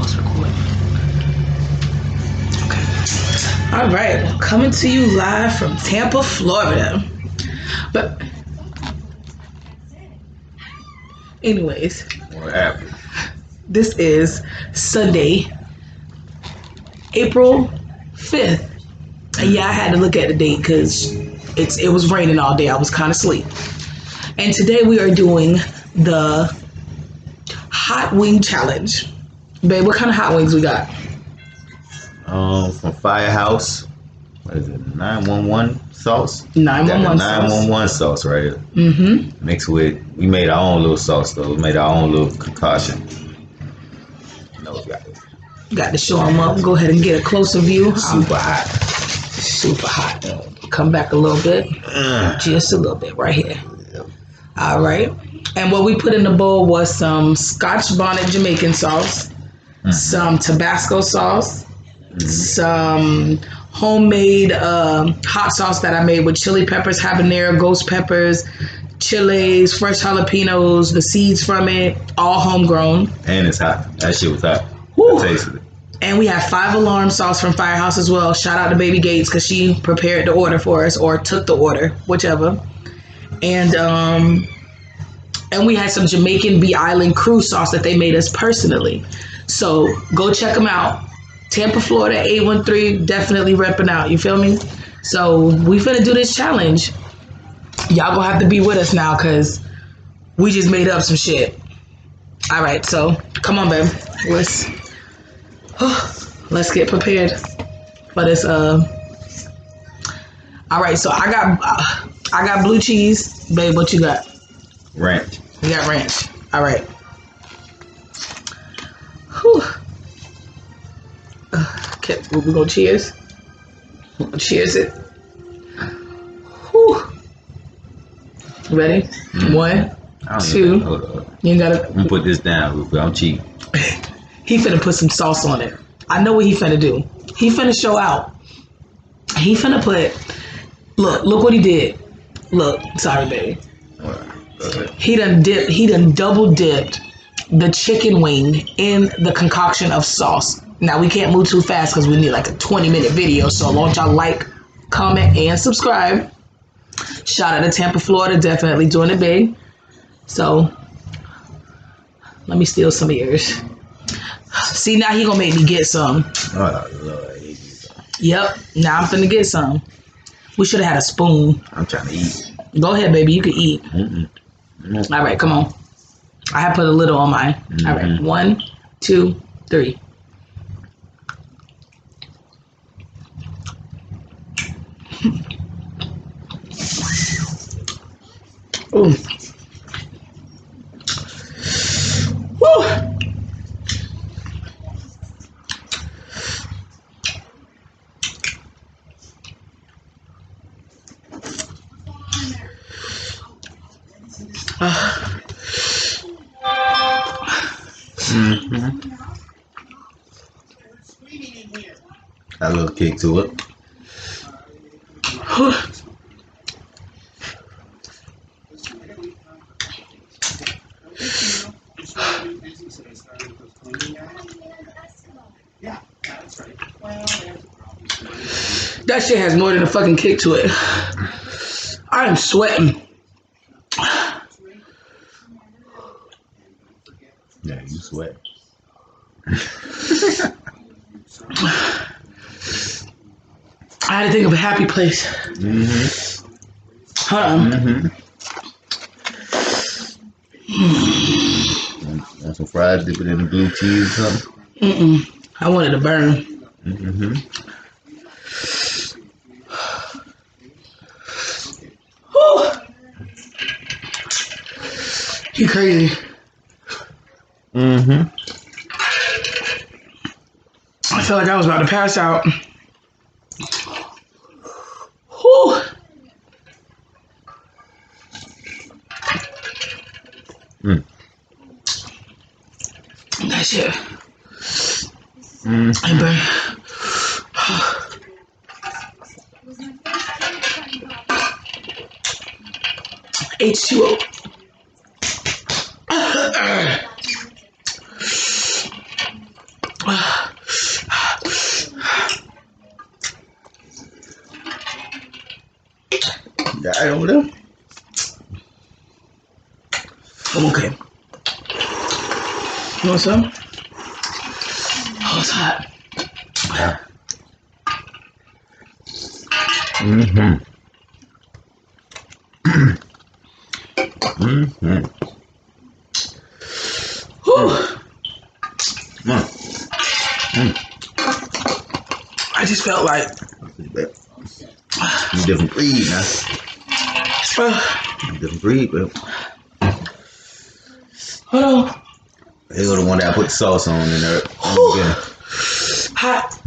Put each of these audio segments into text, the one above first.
it's recording. Okay. All right. Well, coming to you live from Tampa, Florida. But anyways, What happened? this is Sunday, April 5th. And yeah, I had to look at the date because it was raining all day. I was kind of asleep. And today we are doing the hot wing challenge. Babe, what kind of hot wings we got? From FireHouse. What is it? 911 sauce. 911 sauce. 911 sauce right here. Mm-hmm. Mixed with, we made our own little sauce though. We made our own little concoction. No, we got it. Got to show them up. Go ahead and get a closer view. Super hot. Super hot. Come back a little bit. Just a little bit right here. Yep. All right. And what we put in the bowl was some Scotch Bonnet Jamaican sauce, some Tabasco sauce, some homemade hot sauce that I made with chili peppers, habanero, ghost peppers, chiles, fresh jalapenos, the seeds from it, all homegrown. And it's hot. That shit was hot. Whew. I tasted it. And we have 5 Alarm sauce from FireHouse as well. Shout out to Baby Gates because she prepared the order for us, or took the order, whichever. And we had some Jamaican Bee Island crew sauce that they made us personally. So go check them out. Tampa, Florida, 813, definitely repping out. You feel me? So we finna do this challenge. Y'all gonna have to be with us now because we just made up some shit. All right, so come on, babe. Let's get prepared for this. All right, so I got blue cheese, babe. What you got? Ranch. You got ranch. All right. Whew. Okay, we gonna cheers. We're gonna cheers it. Whew. Ready? 1, 2. Hold up. You ain't gotta. I'm gonna put this down real quick. I'm cheap. He finna put some sauce on it. I know what he finna do. He finna show out. He finna put. Look what he did. Look, sorry, baby. He done double dipped the chicken wing in the concoction of sauce. Now we can't move too fast because we need like a 20-minute video. So won't y'all like, comment, and subscribe. Shout out to Tampa, Florida, definitely doing it big. So let me steal some of yours. See, now he gonna make me get some. Oh, Lord. Yep, now I'm finna get some. We should have had a spoon. I'm trying to eat. Go ahead, baby, you can eat. All right, come on. I have put a little on mine. All right, 1, 2, 3. Ooh. Woo. Got a little kick to it. That shit has more than a fucking kick to it. I am sweating. Yeah, you sweat. I had to think of a happy place. Hold on. Want some fries, dip it in the blue cheese or something? I wanted to burn. Whew. You crazy. I felt like I was about to pass out. Whew. That shit. And burn. H2O. Okay. You want some? Oh, it's hot. Yeah. Mm-hmm. Mm-hmm. I just felt like You different breed, man. Different breed, bro. Hold on. They go the one that I put the sauce on in there. Hot.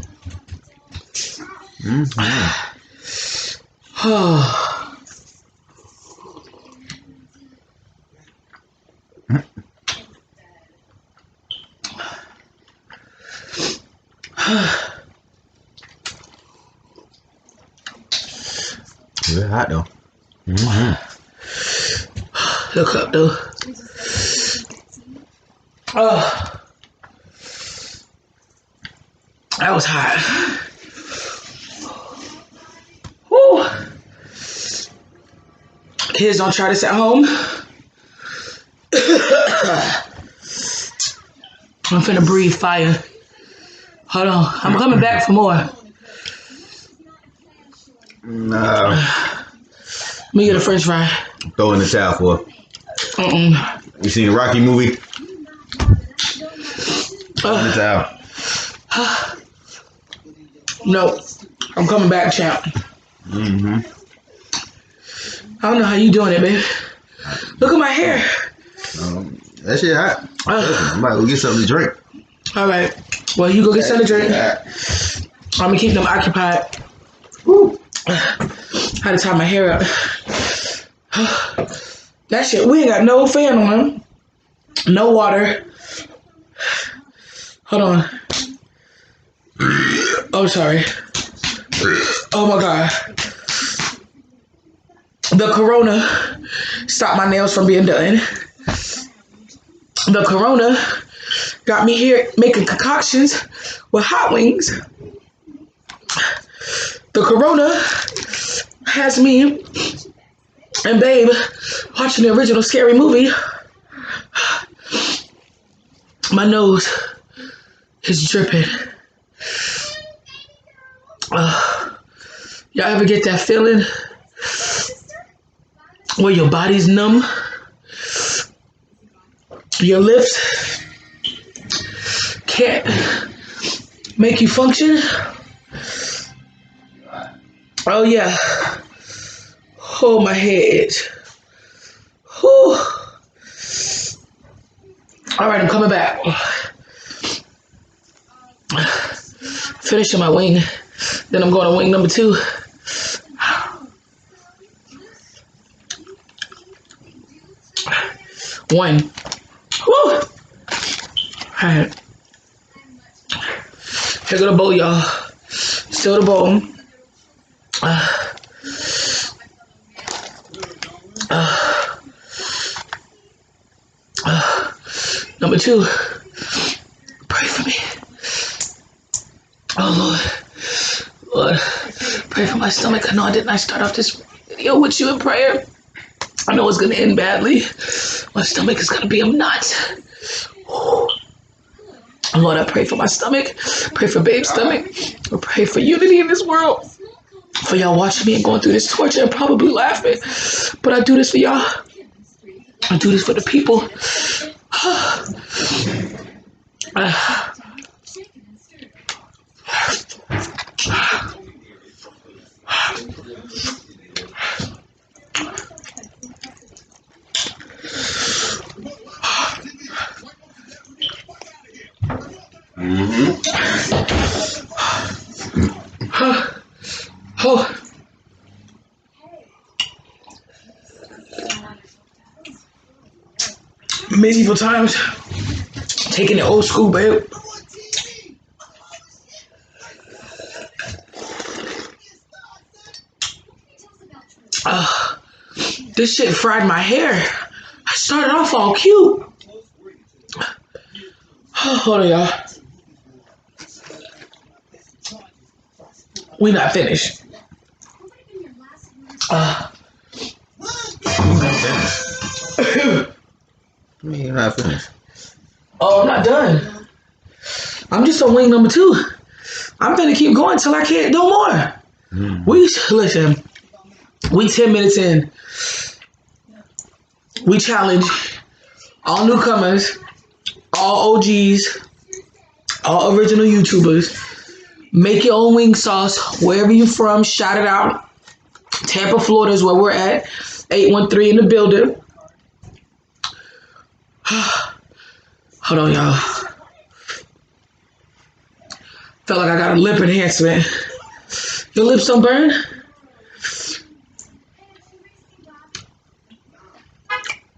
Really hot though. Look up though. Oh, that was hot. Woo. Kids, don't try this at home. I'm finna breathe fire. Hold on, I'm coming back for more. Nah. Let me get a French fry. Throw in the towel for. You seen the Rocky movie? Throw in the towel. No, I'm coming back, champ. Mm-hmm. I don't know how you doing it, baby. Look at my hair. That shit hot. I'm about to go get something to drink. All right. Well, you go get something to drink. I'm gonna keep them occupied. Woo. How to tie my hair up. That shit, we ain't got no fan on. No water. Hold on. Oh, sorry. Oh my God. The corona stopped my nails from being done. The corona got me here making concoctions with hot wings. The corona has me and babe watching the original scary movie. My nose is dripping. Y'all ever get that feeling where your body's numb? Your lips can't make you function? Oh yeah. Oh, my head itch. Whew. All right, I'm coming back. Finishing my wing. Then I'm going to wing number 2. One. Woo! All right. Here go the bowl, y'all. Still the bowl. Number 2. Pray for me. Oh, Lord. Lord, pray for my stomach. I know I didn't start off this video with you in prayer. I know it's going to end badly. My stomach is going to be a knot. Lord, I pray for my stomach. Pray for babe's stomach. I pray for unity in this world. For y'all watching me and going through this torture and probably laughing. But I do this for y'all. I do this for the people. Oh. Medieval times. Taking it old school, babe. This shit fried my hair. I started off all cute. Hold on, y'all. We not finished. not finished. Oh, I'm not done. I'm just on wing number 2. I'm gonna keep going till I can't no more. Listen. We 10 minutes in. We challenge all newcomers, all OGs, all original YouTubers. Make your own wing sauce wherever you're from. Shout it out. Tampa, Florida is where we're at. 813 in the building. Hold on, y'all. Felt like I got a lip enhancement. Your lips don't burn?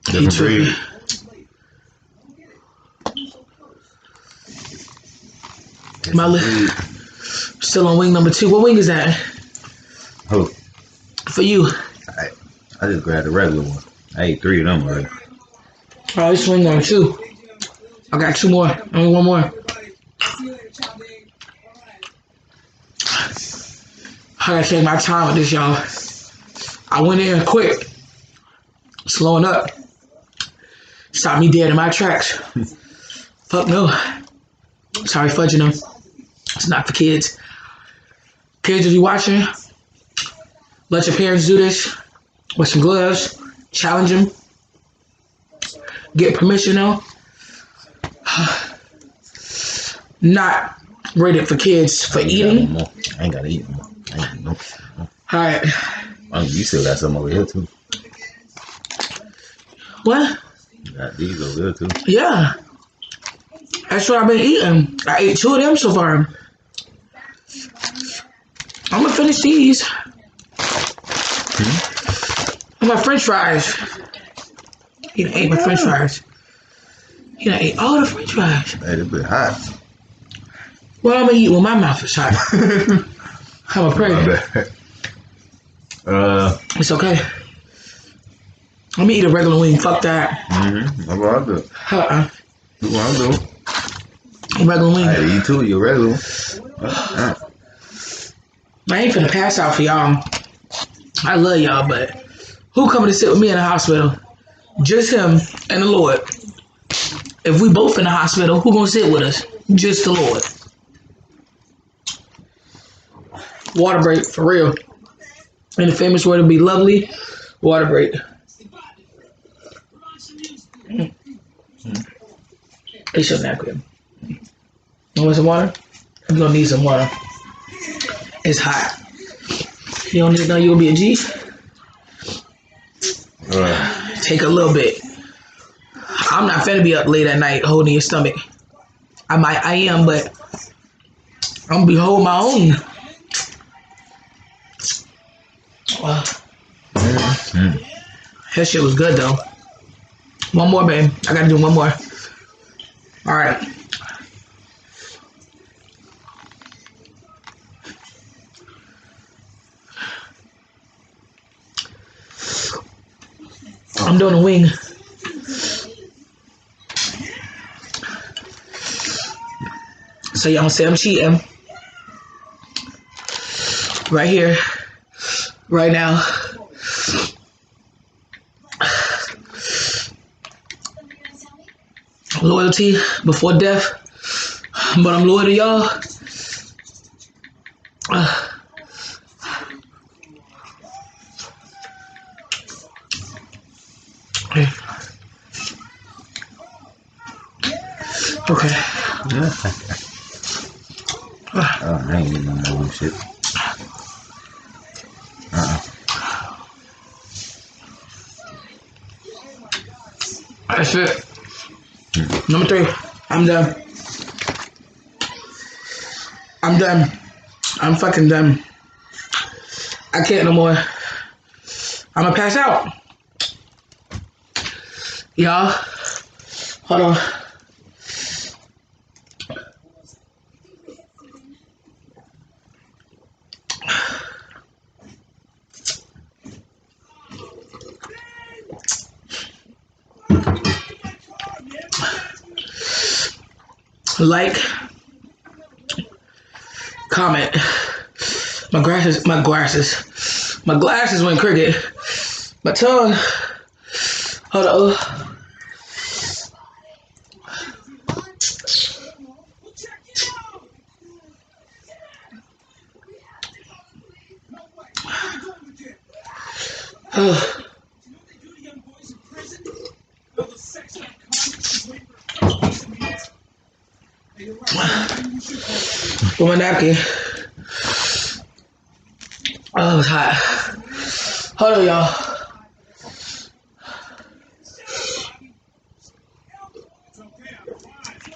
Different breed. My lip still on wing number 2. What wing is that? Who? For you. I just grabbed the regular one. I ate 3 of them already. Oh, this wing number 2. I got 2 more. Only 1 more. I gotta take my time with this, y'all. I went in quick. Slowing up. Stopped me dead in my tracks. Fuck no. Sorry, fudging them. It's not for kids. Kids, if you watching, let your parents do this with some gloves. Challenge them. Get permission though. Not rated for kids for eating. I ain't gotta eat no more. I ain't eating no more. Alright. You still got some over here too. What? You got these over here too. Yeah. That's what I've been eating. I ate 2 of them so far. I'm gonna finish these. And my french fries. He done ate my french fries. He done ate all the french fries. Hey, this bit hot. Well, I'm gonna eat when my mouth is hot. I'm a pray. It's okay. Let me eat a regular wing. Fuck that. That's what I'll do. That's what I'll do. A regular wing. Hey, you too, your regular one. I ain't finna pass out for y'all. I love y'all, but who coming to sit with me in the hospital? Just him and the Lord. If we both in the hospital, who gonna sit with us? Just the Lord. Water break, for real. And the famous word would be lovely. Water break. It's your napkin. You want some water? I'm gonna need some water. It's hot. You don't need to know you'll be a G? Take a little bit. I'm not finna be up late at night holding your stomach. I am, but I'm gonna be holding my own. That shit was good though. One more, babe. I gotta do one more. All right. I'm doing a wing. So y'all say I'm cheating. Right here. Right now. Loyalty before death. But I'm loyal to y'all. Okay. I ain't eating no more shit. That's it. Number 3. I'm done. I'm done. I'm fucking done. I can't no more. I'm gonna pass out. Y'all, hold on. Like, comment. My glasses went crooked. My tongue. Hold on. With my napkin. Oh, it's hot. Hold on, y'all.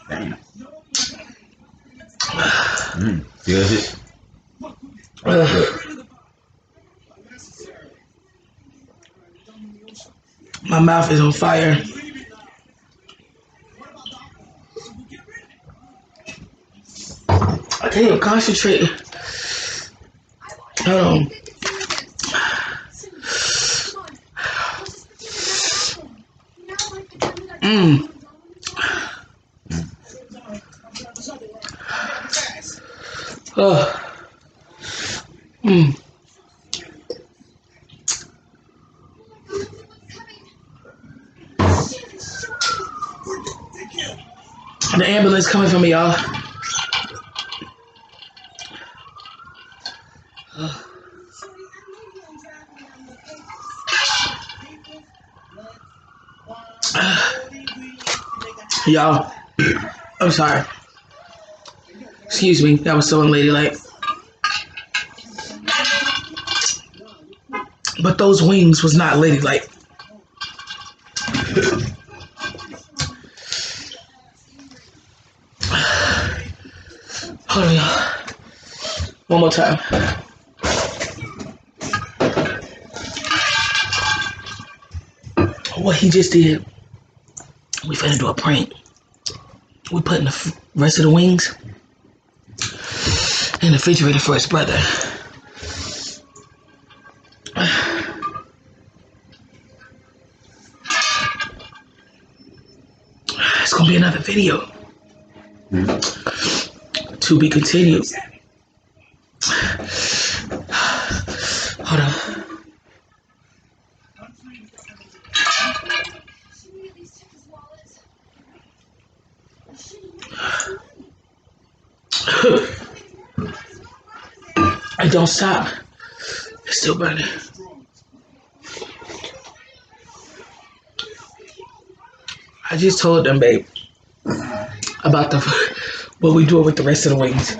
Damn. Good. My mouth is on fire. I can't even concentrate. Hold on. Oh. The ambulance coming for me, y'all. Y'all, I'm sorry. Excuse me, that was so unladylike. But those wings was not ladylike. Hold on, y'all. One more time. What he just did, we finna do a prank. We putting the rest of the wings in the refrigerator for his brother. It's gonna be another video. To be continued. Hold on. I don't stop. It's still burning. I just told them, babe, about what we doing with the rest of the wings.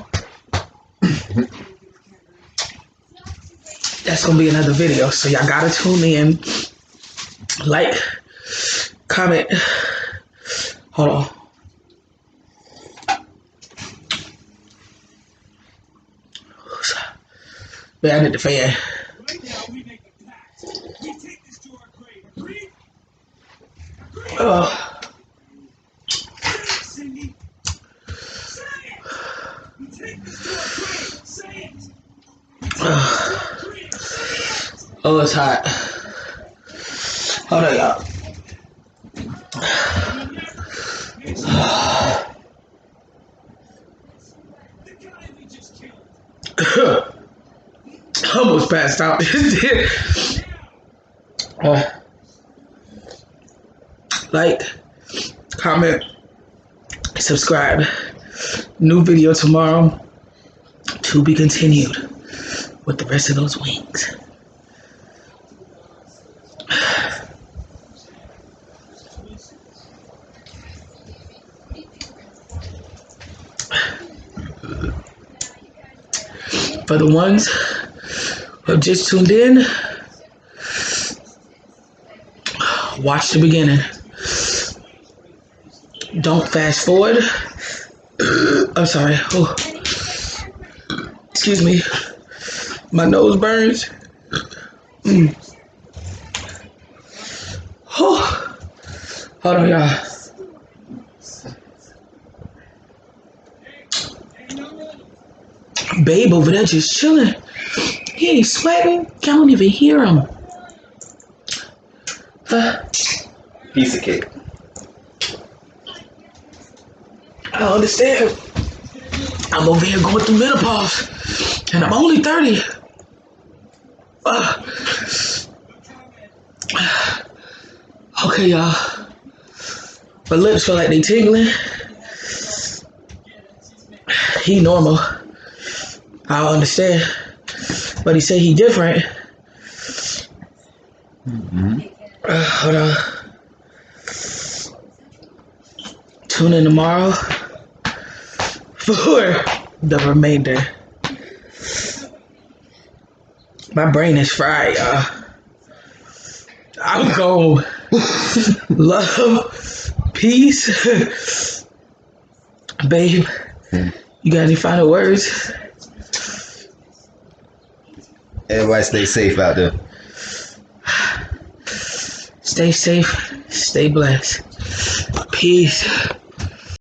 That's gonna be another video, so y'all gotta tune in. Like, comment. Hold on. Man, I need the fan. Oh, it's hot. Hold on, y'all. Almost passed out. Like, comment, subscribe. New video tomorrow. To be continued with the rest of those wings. For the ones who have just tuned in, watch the beginning. Don't fast forward. I'm sorry. Oh. Excuse me. My nose burns. Oh. Hold on, y'all. Babe over there just chilling. He ain't sweating. I don't even hear him. Piece of cake. I don't understand. I'm over here going through menopause, and I'm only 30. Okay, y'all. My lips feel like they tingling. He normal. I don't understand. But he said he different. Hold on. Tune in tomorrow for the remainder. My brain is fried, y'all. I'm going love, peace, babe. You got any final words? Everybody stay safe out there. Stay safe, stay blessed. Peace.